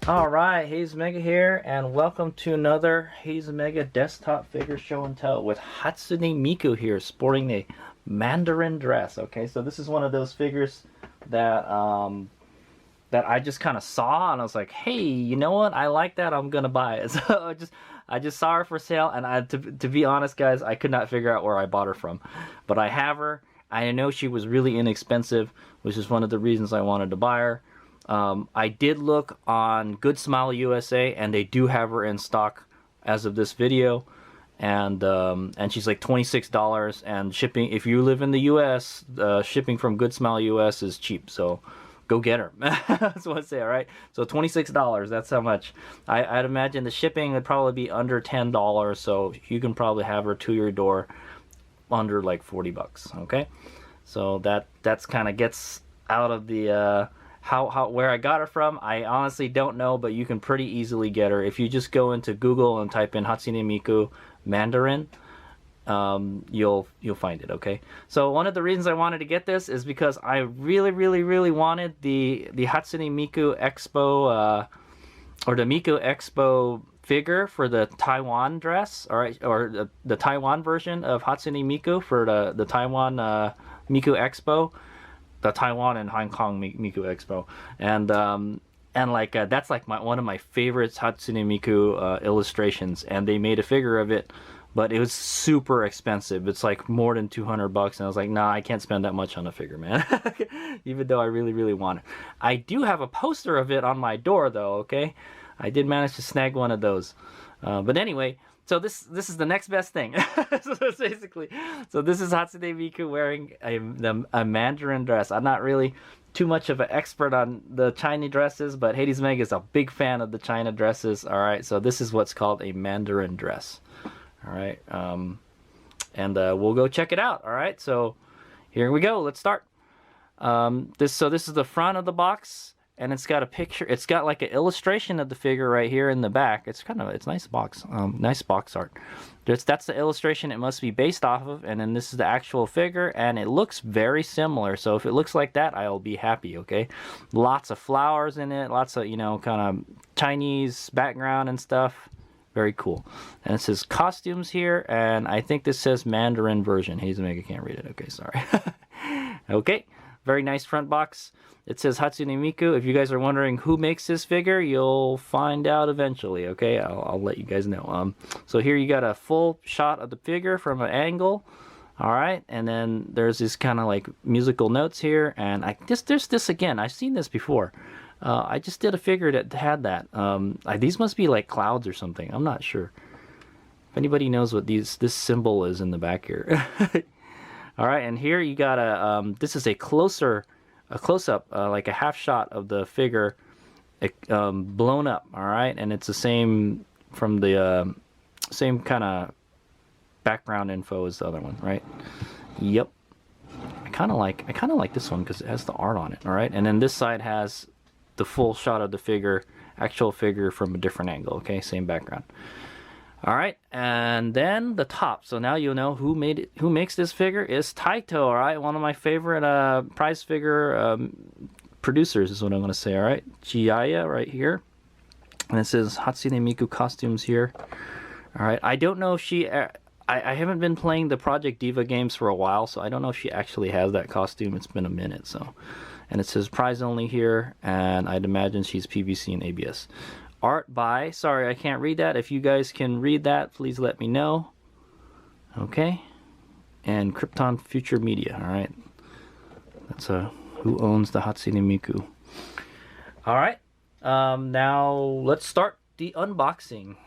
Alright, Haze Mega here, and welcome to another Haze Mega desktop figure show and tell with Hatsune Miku here, sporting a Mandarin dress. Okay, so this is one of those figures that that I just kind of saw, and I was like, hey, you know what? I like that. I'm gonna buy it. So I just saw her for sale, and to be honest, guys, I could not figure out where I bought her from, but I have her. I know she was really inexpensive, which is one of the reasons I wanted to buy her. I did look on Good Smile USA, and they do have her in stock as of this video, and she's like $26, and shipping, if you live in the US, shipping from Good Smile US is cheap, so go get her. That's what I say. All right, so $26, that's how much. I'd imagine the shipping would probably be under $10, so you can probably have her to your door under like 40 bucks. Okay, so that's kind of gets out of the where I got her from. I honestly don't know, but you can pretty easily get her if you just go into Google and type in Hatsune Miku Mandarin. You'll find it. Okay, so one of the reasons I wanted to get this is because I really wanted the Hatsune Miku Expo or the Miku Expo figure for the Taiwan dress, all right, or the Taiwan version of Hatsune Miku for the Taiwan Miku Expo, the Taiwan and Hong Kong Miku Expo, and like that's like one of my favorites Hatsune Miku illustrations, and they made a figure of it, but it was super expensive. It's like more than 200 bucks, and I was like, nah, I can't spend that much on a figure, man. Even though I really want it. I do have a poster of it on my door, though. Okay, I did manage to snag one of those. But anyway, so this is the next best thing. So basically, so this is Hatsune Miku wearing a Mandarin dress. I'm not really too much of an expert on the China dresses, but Hades Meg is a big fan of the China dresses. All right, so this is what's called a Mandarin dress. All right, and we'll go check it out. All right, so here we go. Let's start. This is the front of the box, and it's got a picture. It's got like an illustration of the figure right here in the back. It's nice box. Nice box art. That's the illustration it must be based off of, and then this is the actual figure, and it looks very similar. So if it looks like that, I'll be happy. Okay, lots of flowers in it, lots of kind of Chinese background and stuff. Very cool. And it says costumes here, and I think this says Mandarin version. Hazelmega can't read it. Okay, sorry. Okay, very nice front box. It says Hatsune Miku. If you guys are wondering who makes this figure, you'll find out eventually. Okay, I'll let you guys know. So here you got a full shot of the figure from an angle. All right, and then there's this kind of like musical notes here, and there's this again. I've seen this before. I just did a figure that had that. These must be like clouds or something. I'm not sure. If anybody knows what this symbol is in the back here. All right, and here you got this is a close-up, like a half shot of the figure, blown up. All right, and it's the same from the same kind of background info as the other one, right? Yep. I kind of like this one because it has the art on it. All right, and then this side has the full shot of the figure, actual figure from a different angle. Okay, same background. All right, and then the top. So now you'll know who makes this figure is Taito. All right, one of my favorite prize figure producers is what I'm going to say. All right, Chiaya right here, and it says Hatsune Miku costumes here. All right, I don't know if she. I haven't been playing the Project Diva games for a while, so I don't know if she actually has that costume. It's been a minute, so. And it says prize only here, and I'd imagine she's PVC and ABS. Art by, sorry, I can't read that. If you guys can read that, please let me know. Okay. And Krypton Future Media, all right. That's who owns the Hatsune Miku. All right. Now let's start the unboxing.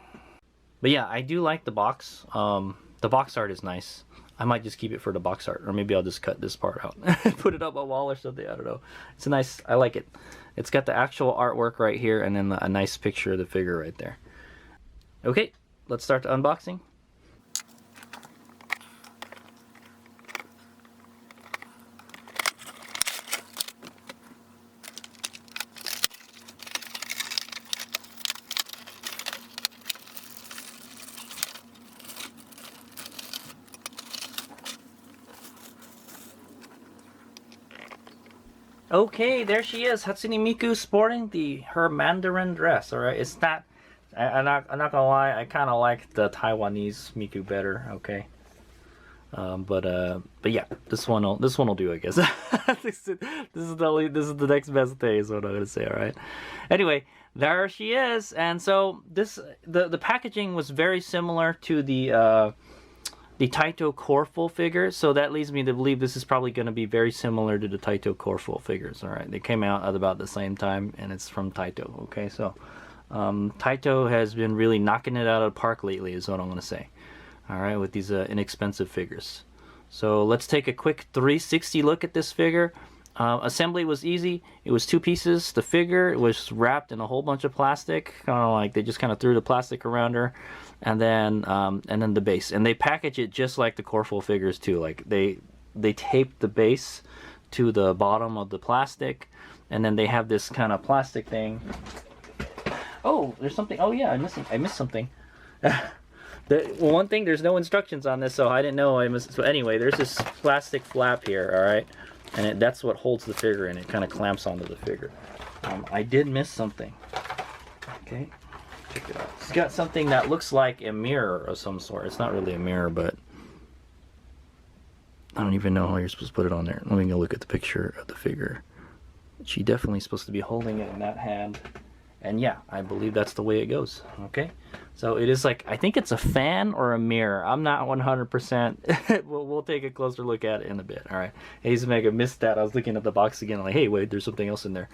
But yeah, I do like the box. The box art is nice. I might just keep it for the box art, or maybe I'll just cut this part out and put it up a wall or something. I don't know. It's nice. I like it. It's got the actual artwork right here, and then a nice picture of the figure right there. Okay, let's start the unboxing. Okay, there she is, Hatsune Miku sporting her Mandarin dress. All right, it's not. I'm not gonna lie. I kind of like the Taiwanese Miku better. Okay. But yeah, this one will do, I guess. this is the next best thing is what I'm gonna say. All right. Anyway, there she is, and so the packaging was very similar to the Taito Coreful figures, so that leads me to believe this is probably going to be very similar to the Taito Coreful figures. All right, they came out at about the same time, and it's from Taito. Okay, so Taito has been really knocking it out of the park lately, is what I'm going to say. All right, with these inexpensive figures. So let's take a quick 360 look at this figure. Assembly was easy. It was 2 pieces. The figure was wrapped in a whole bunch of plastic, kind of like they just kind of threw the plastic around her, and then the base. And they package it just like the Coreful figures too. Like they tape the base to the bottom of the plastic, and then they have this kind of plastic thing. Oh, there's something. Oh yeah, I missed something. Well, one thing, there's no instructions on this, so I didn't know I missed. So anyway, there's this plastic flap here, all right, and that's what holds the figure, and it kind of clamps onto the figure. I did miss something. Okay, check it out. It's got something that looks like a mirror of some sort. It's not really a mirror, but I don't even know how you're supposed to put it on there. Let me go look at the picture of the figure. She definitely supposed to be holding it in that hand. And yeah, I believe that's the way it goes. Okay, so it is like, I think it's a fan or a mirror. I'm not 100%. We'll take a closer look at it in a bit. All right, Hatsune Miku missed that. I was looking at the box again, like, hey, wait, there's something else in there.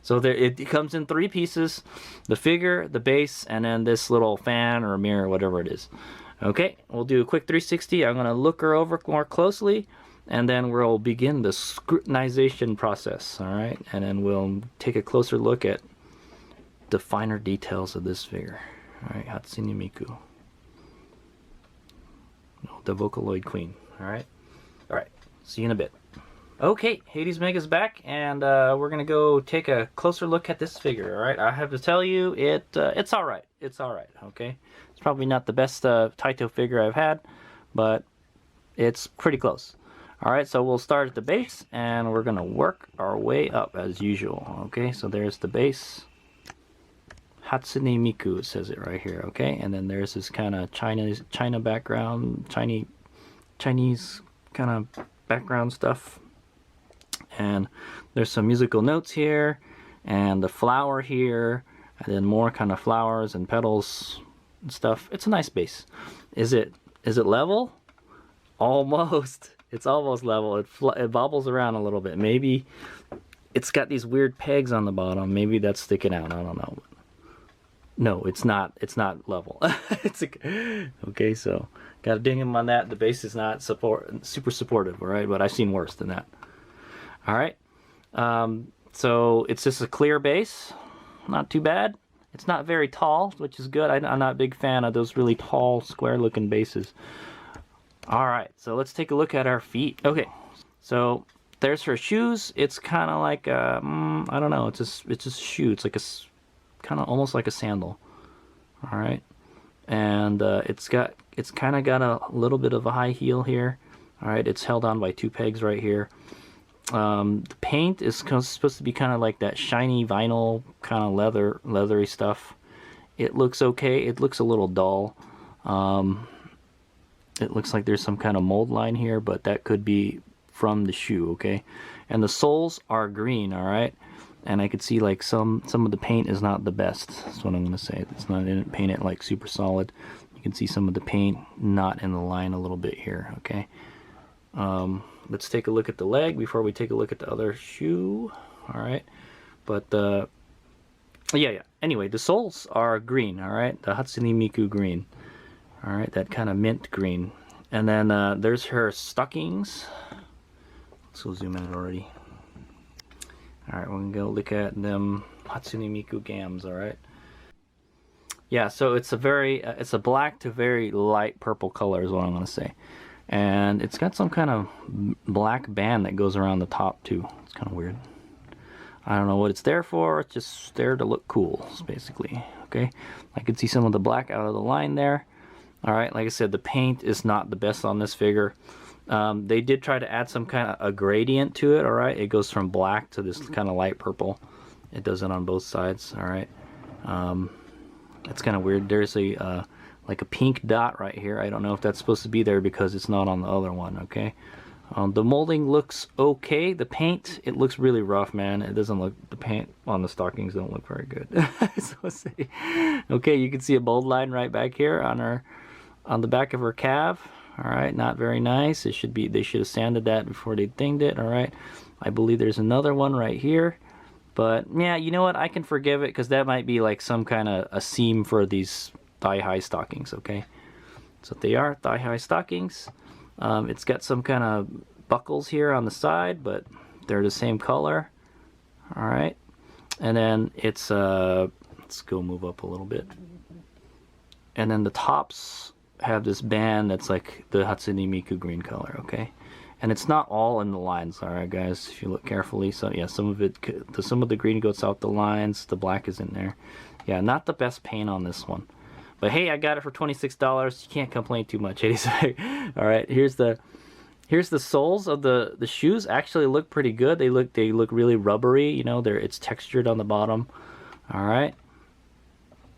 So it comes in 3 pieces: the figure, the base, and then this little fan or mirror, whatever it is. Okay, we'll do a quick 360. I'm gonna look her over more closely, and then we'll begin the scrutinization process. All right, and then we'll take a closer look at the finer details of this figure. All right, Hatsune Miku, the Vocaloid Queen. All right, see you in a bit. Okay, Hatsune Miku's back, and we're gonna go take a closer look at this figure. All right, I have to tell you, it's all right. It's all right. Okay, it's probably not the best Taito figure I've had, but it's pretty close. All right, so we'll start at the base, and we're gonna work our way up as usual. Okay, so there's the base. Hatsune Miku, it says it right here, okay? And then there's this kind of China background, Chinese kind of background stuff. And there's some musical notes here, and the flower here, and then more kind of flowers and petals and stuff. It's a nice base. Is it level? Almost. It's almost level. It bobbles around a little bit. Maybe it's got these weird pegs on the bottom. Maybe that's sticking out. I don't know. No, it's not level. Okay, so gotta ding him on that. The base is not super supportive, all right, but I've seen worse than that. All right, so it's just a clear base, not too bad. It's not very tall, which is good. I'm not a big fan of those really tall, square-looking bases. All right, so let's take a look at our feet. Okay, so there's her shoes. It's kind of like I don't know. It's just a shoe. It's like a kind of almost like a sandal. All right, and it's kind of got a little bit of a high heel here. All right, it's held on by 2 pegs right here. The paint is supposed to be kind of like that shiny vinyl kind of leathery stuff. It looks okay. It looks a little dull. It looks like there's some kind of mold line here, but that could be from the shoe. Okay, and the soles are green. All right. And I could see like some of the paint is not the best. That's what I'm gonna say. It's not, I didn't paint it like super solid. You can see some of the paint not in the line a little bit here. Okay. Let's take a look at the leg before we take a look at the other shoe. All right. But yeah. Anyway, the soles are green. All right. The Hatsune Miku green. All right. That kind of mint green. And then there's her stockings. Let's go zoom in already. Alright, we're going to go look at them Hatsune Miku gams, alright? Yeah, so it's a black to very light purple color is what I'm going to say. And it's got some kind of black band that goes around the top too. It's kind of weird. I don't know what it's there for. It's just there to look cool, basically. Okay, I can see some of the black out of the line there. Alright, like I said, the paint is not the best on this figure. They did try to add some kind of a gradient to it, all right? It goes from black to this kind of light purple. It does it on both sides, all right? It's kind of weird. There's a like a pink dot right here. I don't know if that's supposed to be there because it's not on the other one, okay? The molding looks okay. The paint, it looks really rough, man. It doesn't look, the paint on the stockings don't look very good. So let's see. Okay, you can see a mold line right back here on the back of her calf. All right, not very nice. It should be, they should have sanded that before they dinged it. All right, I believe there's another one right here. But yeah, you know what? I can forgive it because that might be like some kind of a seam for these thigh-high stockings, okay? So they are thigh-high stockings. It's got some kind of buckles here on the side, but they're the same color. All right, and then it's let's go move up a little bit. And then the tops have this band that's like the Hatsune Miku green color, okay? And it's not all in the lines, all right, guys. If you look carefully, so yeah, some of the green goes out the lines. The black is in there. Yeah, not the best paint on this one. But hey, I got it for $26. You can't complain too much. All right, here's the soles of the shoes. Actually look pretty good. They look really rubbery. You know, it's textured on the bottom. All right,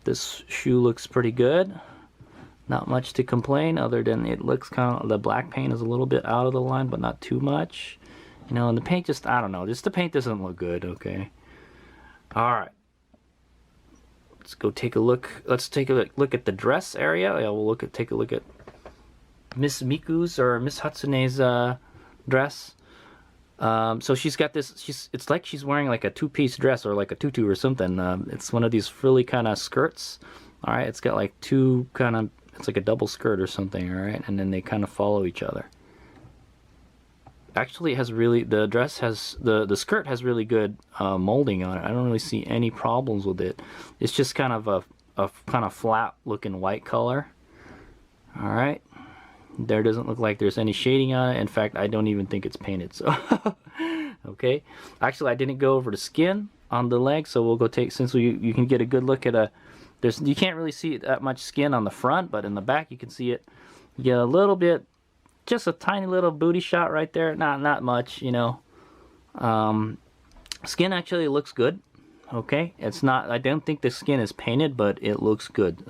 this shoe looks pretty good. Not much to complain other than it looks kind of, the black paint is a little bit out of the line, but not too much. You know, and the paint just, I don't know, just the paint doesn't look good. Okay. All right. Let's go take a look. Let's take a look at the dress area. Yeah, we'll take a look at Miss Miku's or Miss Hatsune's dress. So she's got this. It's like she's wearing like a two-piece dress or like a tutu or something. It's one of these frilly kind of skirts. All right, it's got like two kind of. It's like a double skirt or something. All right, and then they kind of follow each other. Actually, it has really, the dress has, the skirt has really good molding on it. I don't really see any problems with it. It's just kind of a kind of flat looking white color. All right, there doesn't look like there's any shading on it. In fact, I don't even think it's painted. So okay, actually I didn't go over the skin on the leg, so we'll go take, since you can get a good look at you can't really see that much skin on the front, but in the back you can see it. You get a little bit, just a tiny little booty shot right there. Not much, you know. Skin actually looks good. Okay, it's not. I don't think the skin is painted, but it looks good.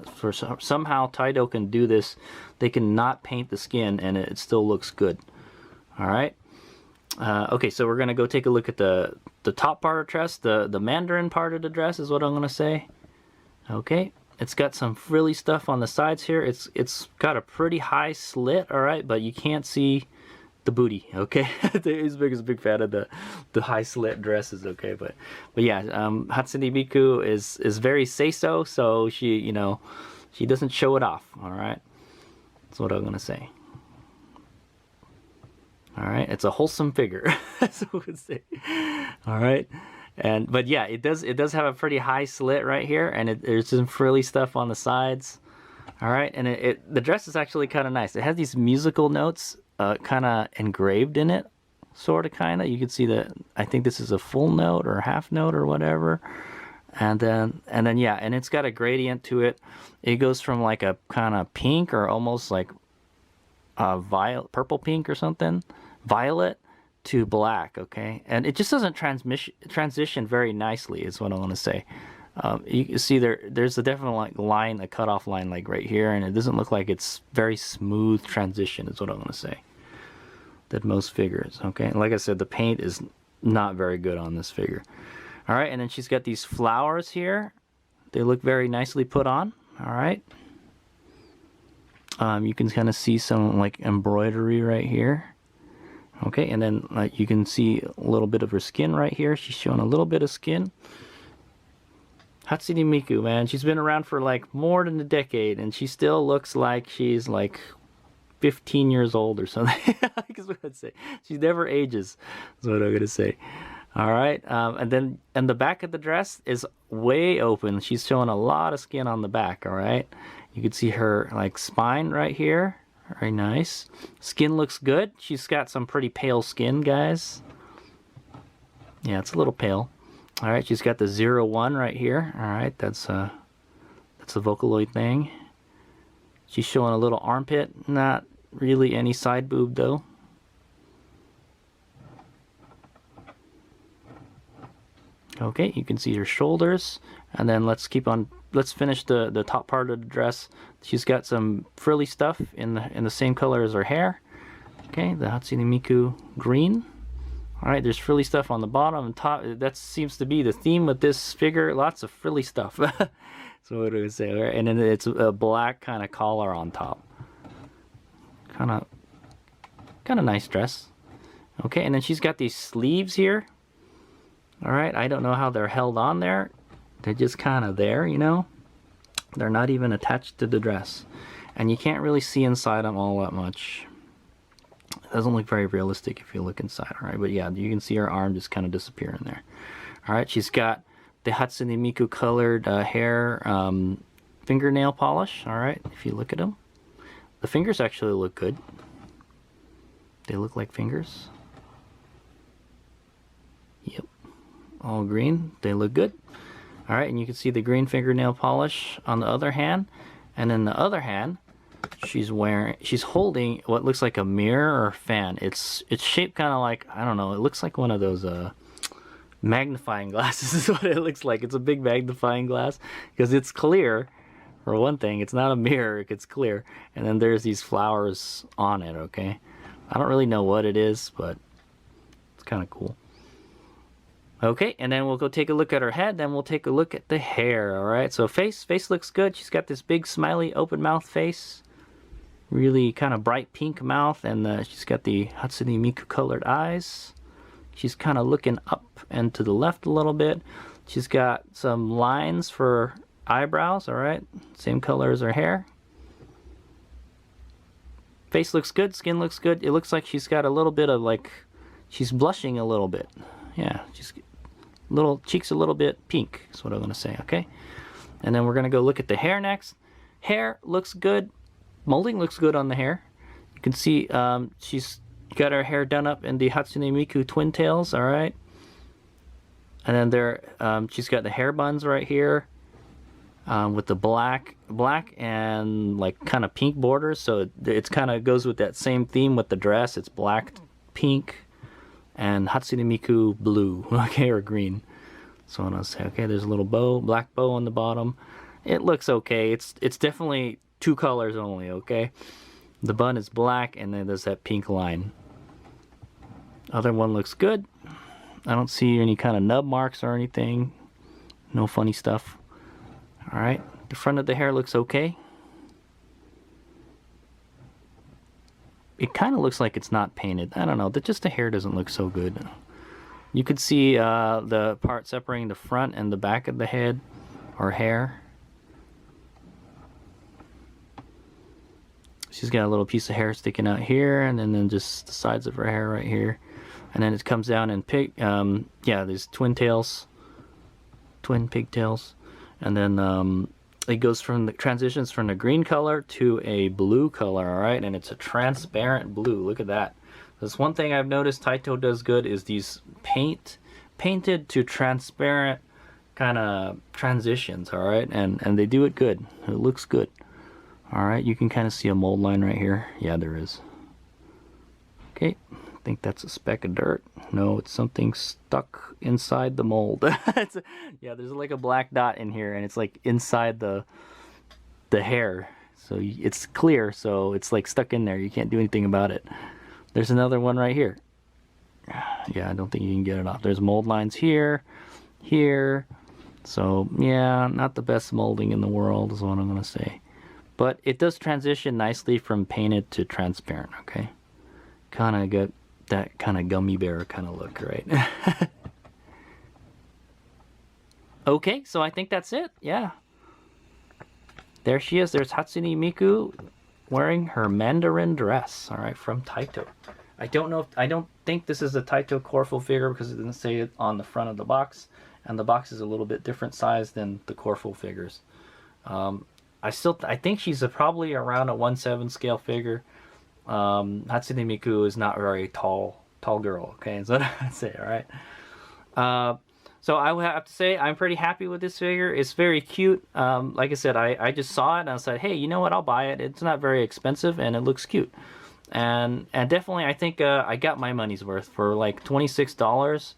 Somehow Taito can do this. They can not paint the skin, and it still looks good. All right. Okay, so we're gonna go take a look at the top part of the dress. The Mandarin part of the dress is what I'm gonna say. Okay, it's got some frilly stuff on the sides here. It's got a pretty high slit, all right, but you can't see the booty. Okay, he's a big fan of the high slit dresses. Okay, but yeah, Hatsune Miku is very say-so, so she, you know, she doesn't show it off. All right, that's what I'm gonna say. All right, it's a wholesome figure. That's what we would say. All right. But yeah, it does have a pretty high slit right here, and there's some frilly stuff on the sides. All right, and the dress is actually kind of nice. It has these musical notes kind of engraved in it, sort of, kind of. You can see that. I think this is a full note or half note or whatever. And then yeah, and it's got a gradient to it. It goes from like a kind of pink or almost like violet, purple pink or something, violet, to black. Okay, and it just doesn't transition very nicely is what I want to say. You can see there's a definite like line, a cutoff line like right here, and it doesn't look like it's very smooth transition is what I want to say. That most figures. Okay, and like I said, the paint is not very good on this figure. All right, and then she's got these flowers here. They look very nicely put on. All right, you can kind of see some like embroidery right here. Okay, and then like you can see a little bit of her skin right here. She's showing a little bit of skin. Hatsune Miku, man, she's been around for like more than a decade, and she still looks like she's like 15 years old or something. That's what I'd say. She never ages. That's what I'm gonna say. All right, and the back of the dress is way open. She's showing a lot of skin on the back. All right, you can see her like spine right here. Very nice. Skin looks good. She's got some pretty pale skin, guys. Yeah, it's a little pale. All right, she's got the 01 right here. All right, that's a Vocaloid thing. She's showing a little armpit. Not really any side boob though. Okay, you can see her shoulders, and then let's finish the top part of the dress. She's got some frilly stuff in the same color as her hair. Okay, the Hatsune Miku green. All right, there's frilly stuff on the bottom and top. That seems to be the theme with this figure. Lots of frilly stuff. So what do we say? Right? And then it's a black kind of collar on top. Kind of nice dress. Okay, and then she's got these sleeves here. All right, I don't know how they're held on there. They're just kind of there, you know. They're not even attached to the dress. And you can't really see inside them all that much. It doesn't look very realistic if you look inside, all right? But yeah, you can see her arm just kind of disappear in there. All right, she's got the Hatsune Miku colored hair fingernail polish, all right, if you look at them. The fingers actually look good. They look like fingers. Yep, all green. They look good. All right, and you can see the green fingernail polish on the other hand. And in the other hand, she's holding what looks like a mirror or fan. It's shaped kind of like, I don't know, it looks like one of those magnifying glasses is what it looks like. It's a big magnifying glass because it's clear. For one thing, it's not a mirror, it's clear. And then there's these flowers on it, okay? I don't really know what it is, but it's kind of cool. Okay, and then we'll go take a look at her head, then we'll take a look at the hair, all right? So face looks good. She's got this big smiley open mouth face. Really kind of bright pink mouth, and she's got the Hatsune Miku colored eyes. She's kind of looking up and to the left a little bit. She's got some lines for eyebrows, all right? Same color as her hair. Face looks good, skin looks good. It looks like she's got a little bit of like, she's blushing a little bit. Yeah, she's little cheeks a little bit pink is what I'm gonna say, okay? And then we're gonna go look at the hair next. Hair looks good. Molding looks good on the hair. You can see she's got her hair done up in the Hatsune Miku twin tails, all right? And then she's got the hair buns right here with the black and like kind of pink borders. So it's kind of goes with that same theme with the dress. It's black, pink, and Hatsune Miku blue, okay, or green. So I'm gonna say, okay, there's a little bow, black bow on the bottom. It looks okay. It's definitely two colors only, okay? The bun is black, and then there's that pink line. Other one looks good. I don't see any kind of nub marks or anything. No funny stuff. All right, the front of the hair looks okay. It kind of looks like it's not painted. I don't know, just the hair doesn't look so good. You could see the part separating the front and the back of the head or hair. She's got a little piece of hair sticking out here, and then just the sides of her hair right here. And then it comes down in these twin pigtails. And then it goes transitions from the green color to a blue color, all right? And it's a transparent blue. Look at that. That's one thing I've noticed Taito does good is these painted to transparent kind of transitions, all right? And they do it good. It looks good. All right, you can kind of see a mold line right here. Yeah, there is. Okay, I think that's a speck of dirt. No, it's something stuck inside the mold. Yeah, there's like a black dot in here, and it's like inside the hair. So it's clear, so it's like stuck in there. You can't do anything about it. There's another one right here. Yeah, I don't think you can get it off. There's mold lines here, here. So yeah, not the best molding in the world is what I'm gonna say. But it does transition nicely from painted to transparent, okay? Kind of got that kind of gummy bear kind of look, right? Okay, so I think that's it, yeah. There she is, there's Hatsune Miku wearing her Mandarin dress, all right, from Taito. I don't think this is a Taito Corfu figure because it didn't say it on the front of the box, and the box is a little bit different size than the Corfu figures. I think she's probably around a 1/7 scale figure. Hatsune Miku is not very tall girl, okay, so that's it, all right. So I would have to say I'm pretty happy with this figure. It's very cute. Like I said, I just saw it and I said, hey, you know what, I'll buy it. It's not very expensive and it looks cute. And definitely I think I got my money's worth for like $26.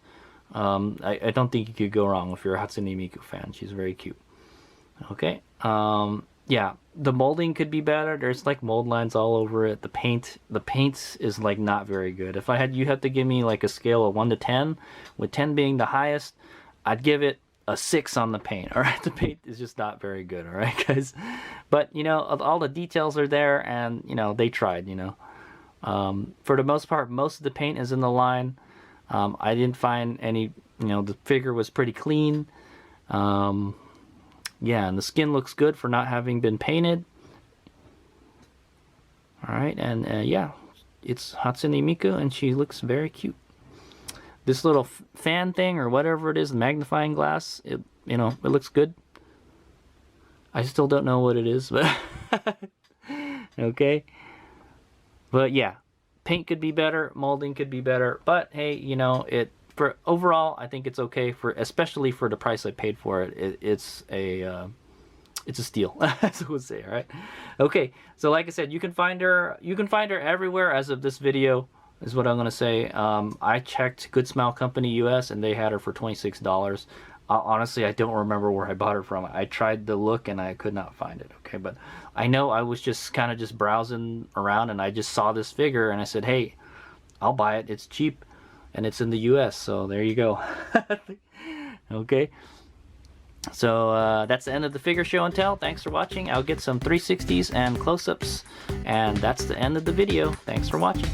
I don't think you could go wrong if you're a Hatsune Miku fan. She's very cute. Okay. Yeah, the molding could be better. There's like mold lines all over it. The paint is like not very good. If I had you have to give me like a scale of 1 to 10, with 10 being the highest, I'd give it a 6 on the paint. All right, the paint is just not very good. All right, guys. But you know, all the details are there, and you know they tried. You know, for the most part, most of the paint is in the line. I didn't find any. You know, the figure was pretty clean. Yeah, and the skin looks good for not having been painted. Alright, and yeah, it's Hatsune Miku, and she looks very cute. This little fan thing, or whatever it is, the magnifying glass, it looks good. I still don't know what it is, but... okay. But yeah, paint could be better, molding could be better, but hey, you know, for overall, I think it's okay, especially for the price I paid for it. It's a steal, as I would say. All right, okay. So like I said, you can find her everywhere as of this video, is what I'm gonna say. I checked Good Smile Company US, and they had her for $26. Honestly, I don't remember where I bought her from. I tried to look and I could not find it. Okay, but I know I was just kind of just browsing around, and I just saw this figure, and I said, hey, I'll buy it. It's cheap. And it's in the US, so there you go. Okay. So that's the end of the figure show and tell. Thanks for watching. I'll get some 360s and close-ups. And that's the end of the video. Thanks for watching.